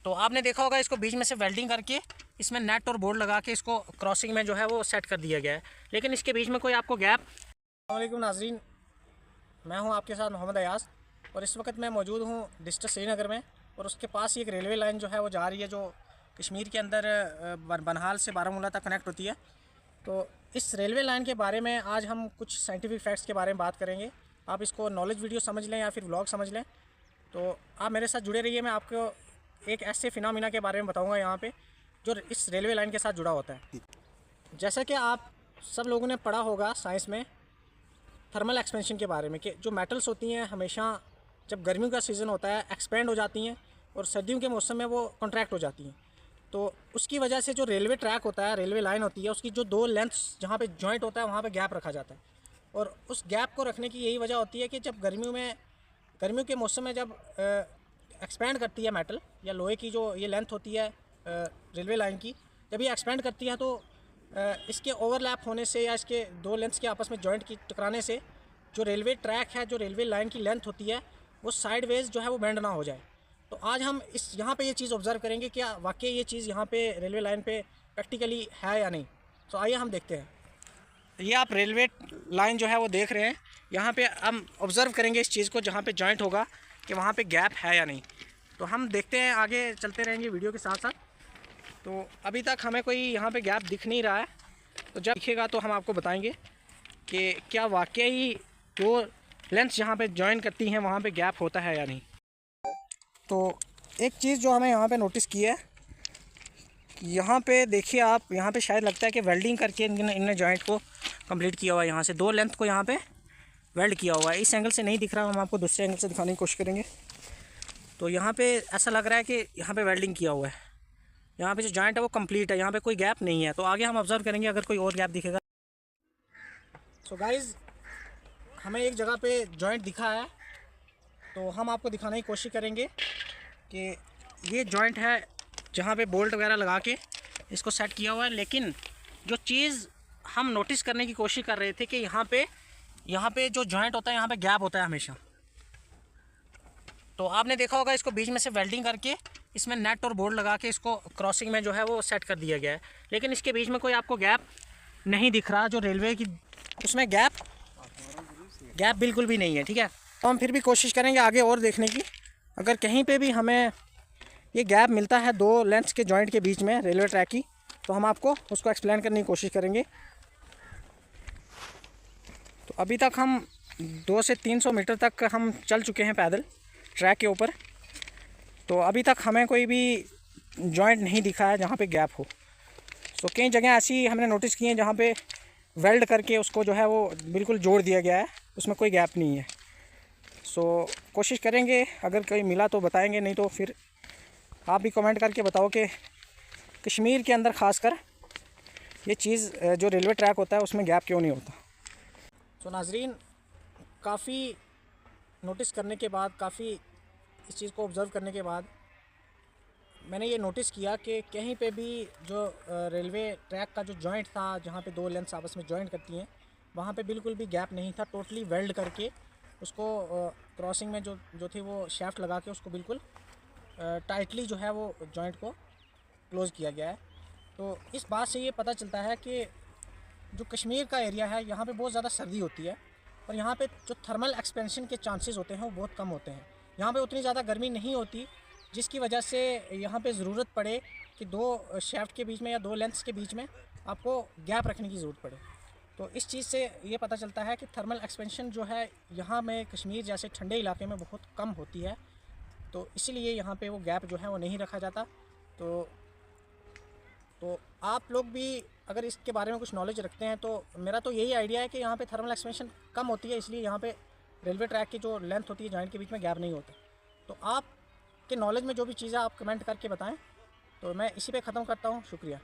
तो आपने देखा होगा इसको बीच में से वेल्डिंग करके इसमें नेट और बोर्ड लगा के इसको क्रॉसिंग में जो है वो सेट कर दिया गया है, लेकिन इसके बीच में कोई आपको गैप। अस्सलामुअलैकुम नाज़रीन, मैं हूं आपके साथ मोहम्मद अयाज़ और इस वक्त मैं मौजूद हूं डिस्ट्रिक्ट श्रीनगर में। और उसके पास ही एक रेलवे लाइन जो है वो जा रही है, जो कश्मीर के अंदर बनहाल से बारामूला तक कनेक्ट होती है। तो इस रेलवे लाइन के बारे में आज हम कुछ साइंटिफिक फैक्ट्स के बारे में बात करेंगे। आप इसको नॉलेज वीडियो समझ लें या फिर व्लॉग समझ लें, तो आप मेरे साथ जुड़े रहिए। मैं आपको एक ऐसे फिनोमिना के बारे में बताऊंगा यहाँ पे जो इस रेलवे लाइन के साथ जुड़ा होता है। जैसा कि आप सब लोगों ने पढ़ा होगा साइंस में थर्मल एक्सपेंशन के बारे में, कि जो मेटल्स होती हैं हमेशा जब गर्मियों का सीज़न होता है एक्सपेंड हो जाती हैं और सर्दियों के मौसम में वो कॉन्ट्रैक्ट हो जाती हैं। तो उसकी वजह से जो रेलवे ट्रैक होता है, रेलवे लाइन होती है, उसकी जो दो लेंथ्स जहाँ पे जॉइंट होता है वहाँ पे गैप रखा जाता है। और उस गैप को रखने की यही वजह होती है कि जब गर्मियों के मौसम में जब एक्सपेंड करती है मेटल या लोहे की जो ये लेंथ होती है रेलवे लाइन की, जब ये एक्सपेंड करती है तो इसके ओवरलैप होने से या इसके दो लेंथ्स के आपस में जॉइंट की टकराने से जो रेलवे ट्रैक है, जो रेलवे लाइन की लेंथ होती है, वो साइडवेज जो है वो बेंड ना हो जाए। तो आज हम यहाँ पे ये चीज़ ऑब्ज़र्व करेंगे, क्या वाकई ये चीज़ यहाँ पे रेलवे लाइन पे प्रैक्टिकली है या नहीं। तो आइए हम देखते हैं। ये आप रेलवे लाइन जो है वो देख रहे हैं, यहाँ पे हम ऑब्ज़र्व करेंगे इस चीज़ को, जहाँ पे जॉइंट होगा कि वहाँ पे गैप है या नहीं। तो हम देखते हैं, आगे चलते रहेंगे वीडियो के साथ साथ। तो अभी तक हमें कोई यहाँ पे गैप दिख नहीं रहा है, तो जब दिखेगा तो हम आपको बताएंगे कि क्या वाकई जो लेंथ्स यहाँ पे जॉइन करती हैं वहाँ पे गैप होता है या नहीं। तो एक चीज़ जो हमें यहाँ पे नोटिस की है, यहाँ पे देखिए आप, यहाँ पे शायद लगता है कि वेल्डिंग करके इनने जॉइंट को कंप्लीट किया हुआ है। यहाँ से दो लेंथ को यहाँ पे वेल्ड किया हुआ है। इस एंगल से नहीं दिख रहा, हम आपको दूसरे एंगल से दिखाने की कोशिश करेंगे। तो यहाँ पे ऐसा लग रहा है कि यहाँ पे वेल्डिंग किया हुआ है। यहाँ पे जो जॉइंट है वो कंप्लीट है, यहाँ पे कोई गैप नहीं है। तो आगे हम ऑब्जर्व करेंगे अगर कोई और गैप दिखेगा। सो गाइज़, हमें एक जगह पे जॉइंट दिखा है, तो हम आपको दिखाने की कोशिश करेंगे कि ये जॉइंट है जहाँ पे बोल्ट वगैरह लगा के इसको सेट किया हुआ है। लेकिन जो चीज़ हम नोटिस करने की कोशिश कर रहे थे कि यहाँ पे जो जॉइंट होता है यहाँ पे गैप होता है हमेशा। तो आपने देखा होगा इसको बीच में से वेल्डिंग करके इसमें नेट और बोर्ड लगा के इसको क्रॉसिंग में जो है वो सेट कर दिया गया है, लेकिन इसके बीच में कोई आपको गैप नहीं दिख रहा। जो रेलवे की उसमें गैप बिल्कुल भी नहीं है, ठीक है। तो हम फिर भी कोशिश करेंगे आगे और देखने की। अगर कहीं पे भी हमें ये गैप मिलता है दो लेंथ्स के जॉइंट के बीच में रेलवे ट्रैक की, तो हम आपको उसको एक्सप्लेन करने की कोशिश करेंगे। तो अभी तक हम 200 से 300 मीटर तक हम चल चुके हैं पैदल ट्रैक के ऊपर। तो अभी तक हमें कोई भी जॉइंट नहीं दिखा है जहाँ पे गैप हो। तो कई जगह ऐसी हमने नोटिस की हैं जहाँ पे वेल्ड करके उसको जो है वो बिल्कुल जोड़ दिया गया है, उसमें कोई गैप नहीं है। सो कोशिश करेंगे, अगर कोई मिला तो बताएंगे, नहीं तो फिर आप भी कमेंट करके बताओ कि कश्मीर के अंदर ख़ासकर ये चीज़ जो रेलवे ट्रैक होता है उसमें गैप क्यों नहीं होता। तो नाजरीन, काफ़ी नोटिस करने के बाद, काफ़ी इस चीज़ को ऑब्ज़र्व करने के बाद मैंने ये नोटिस किया कि कहीं पे भी जो रेलवे ट्रैक का जो जॉइंट था, जहाँ पे दो लेंथ्स आपस में जॉइंट करती हैं, वहाँ पे बिल्कुल भी गैप नहीं था। टोटली वेल्ड करके उसको क्रॉसिंग में जो थी वो शेफ्ट लगा के उसको बिल्कुल टाइटली जो है वो जॉइंट को क्लोज़ किया गया है। तो इस बात से ये पता चलता है कि जो कश्मीर का एरिया है यहाँ पे बहुत ज़्यादा सर्दी होती है और यहाँ पे जो थर्मल एक्सपेंशन के चांसेस होते हैं वो बहुत कम होते हैं। यहाँ पे उतनी ज़्यादा गर्मी नहीं होती, जिसकी वजह से यहाँ पे ज़रूरत पड़े कि दो शेफ्ट के बीच में या दो लेंथ्स के बीच में आपको गैप रखने की ज़रूरत पड़े। तो इस चीज़ से ये पता चलता है कि थर्मल एक्सपेंशन जो है यहाँ में कश्मीर जैसे ठंडे इलाके में बहुत कम होती है। तो इसीलिए यहाँ पे वो गैप जो है वो नहीं रखा जाता। तो आप लोग भी अगर इसके बारे में कुछ नॉलेज रखते हैं, तो मेरा तो यही आइडिया है कि यहाँ पे थर्मल एक्सपेंशन कम होती है, इसलिए यहाँ पे रेलवे ट्रैक की जो लेंथ होती है जॉइंट के बीच में गैप नहीं होता। तो आप के नॉलेज में जो भी चीज़ें आप कमेंट करके बताएं। तो मैं इसी पे ख़त्म करता हूँ। शुक्रिया।